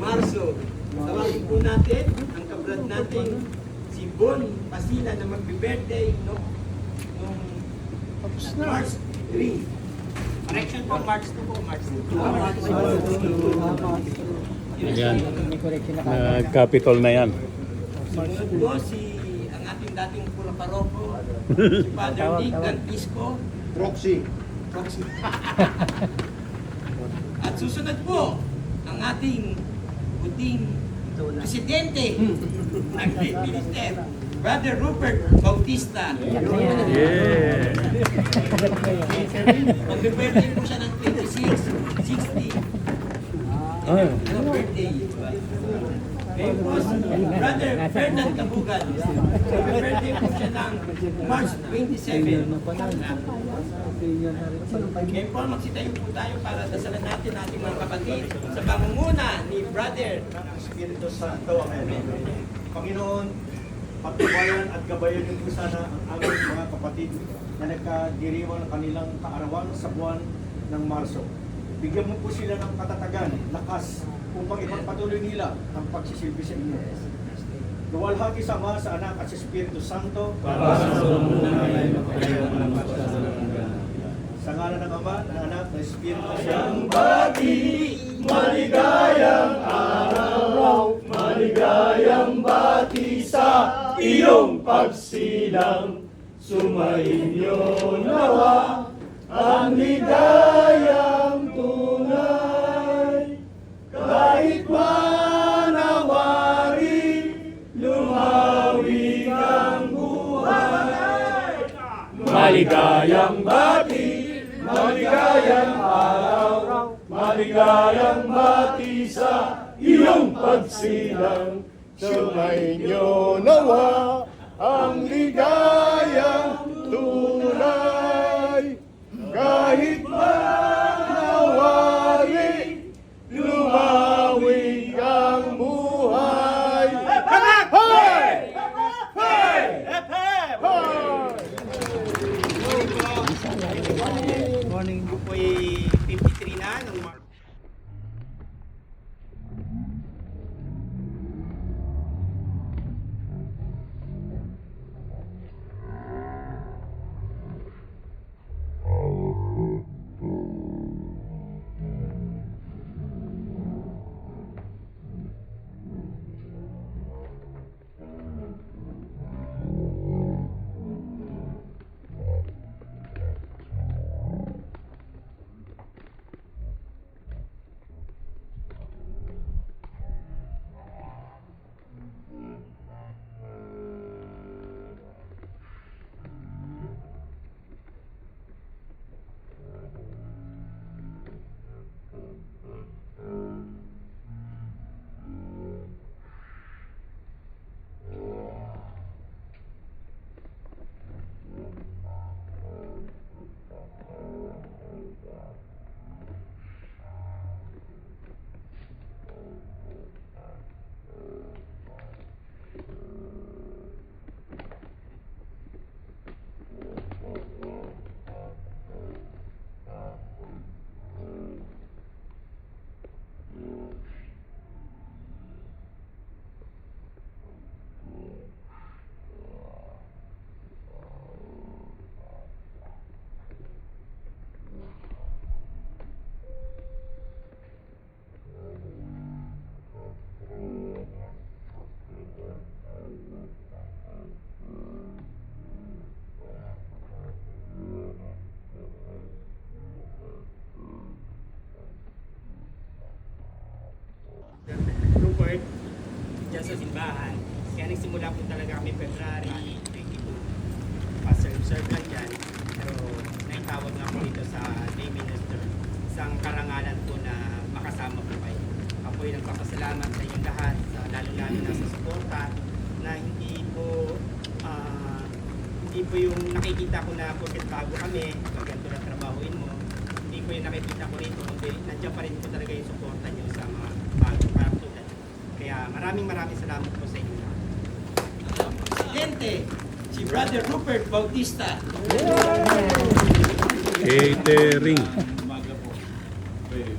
Marso. Tawagin po natin ang kabrad natin si Bon Pasila na magbe-birthday nung March 3. Correction po, March 2 po, March 2. Ayan. Nag-capital na yan. Sumunod po ang ating dating pura paroko, si Father Nick Gantisco. Proxy. At susunod po ang ating puting presidente ng Great Minister, Brother Rupert Bautista. Yeah. Mag-birthday po siya ng 26, 60. Ano birthday? Ngayon po si Brother Fernand Tabugan. Mag-birthday po siya ng March 27. Ngayon po magsitayo po tayo para dasalan natin ating mga kapatid sa pangunguna ni Brother Espiritu Santo. Amen. Panginoon, pagtubayan at gabayan niyo po sana ang aming mga kapatid na nagkadiriwang ng kanilang kaarawan sa buwan ng Marso. Bigyan mo po sila ng katatagan, lakas, upang ipagpatuloy nila ang pagsisilbi sa inyo. Luwalhati sa Ama, sa Anak at sa Espiritu Santo. Sa ngalan ng Ama, ng Anak, ng Espiritu Santo. Bati, maligayang araw, maligayang bati sa iyong pagsilang. Sumainyo nawa ang ligayang tunay. Kahit manawari, lumawig ang buhay. Maligayang bati, maligayang araw, maligayang bati sa iyong pagsilang. Sumainyo nawa ang ligayang tunay. Kahit manawari, lumawig ang buhay. Hey! Hey! Hey! Ako po'y 53 na nung March. Rupert dyan sa simbahan. Kaya nagsimula po talaga kami February 22. Pa-serve lang dyan. Pero naitawag nga po dito sa lay minister. Isang karangalan po na makasama po kayo. Ako ay nagpapasalamat sa inyong lahat, lalo-lalo na sa suporta na hindi po yung nakikita ko na porket bago kami, ganito na trabahuin mo. Hindi ko yung nakikita ko rito. Nandiyan pa rin po talaga yung suporta nyo sa mga bagong katulad. Kaya maraming salamat po sa inyo. Presidente, si Brother Rupert Bautista. Catering. Umaga po. Okay,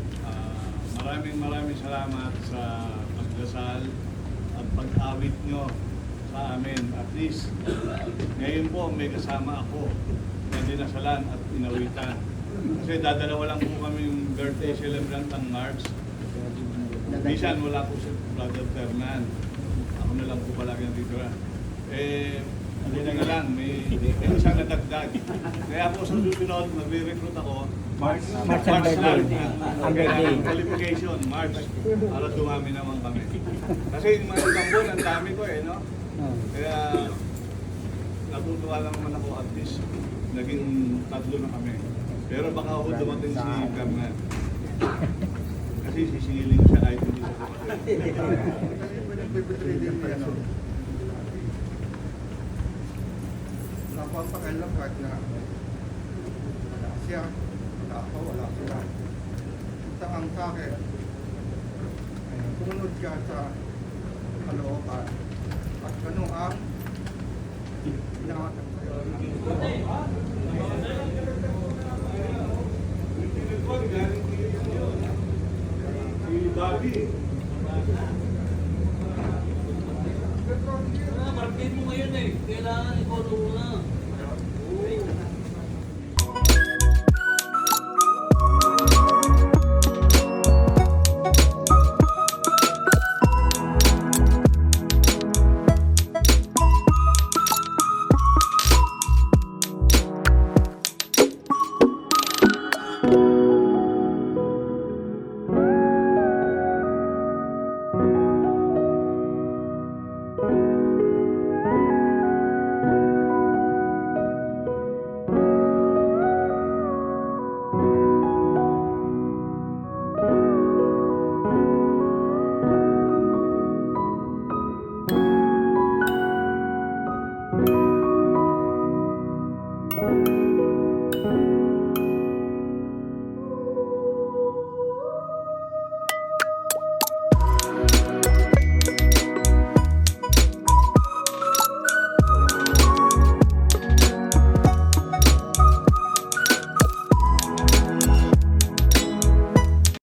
least. Ngayon po may kasama ako na dinasalan at inawitan. Kasi dadalawa lang po kami yung birthday celebrant ng March. Minsan wala po si Brother Fernan. Ako na lang po palagi dito. Hindi na lang, may isang nadagdag. Kaya po sa susunod, mag-recruit ako. March March ang birthday. Ang birthday. Qualification, March. Para dumami naman kami. Kasi yung mga isang buwan, ang dami ko no? Kaya natutuwa lang naman ako at least naging 3 na kami. Pero baka ako dumating si Fernan. Kasi sisingilin ko siya kahit hindi siya Napapakailan kahit na wala siya, wala ako, wala sila. Sa ang sa akin, pumunod ka sa kalooban at ganun ang pinakatang sa'yo. Si Bobby. Market mo ngayon eh. Kailangan ikaw doon na.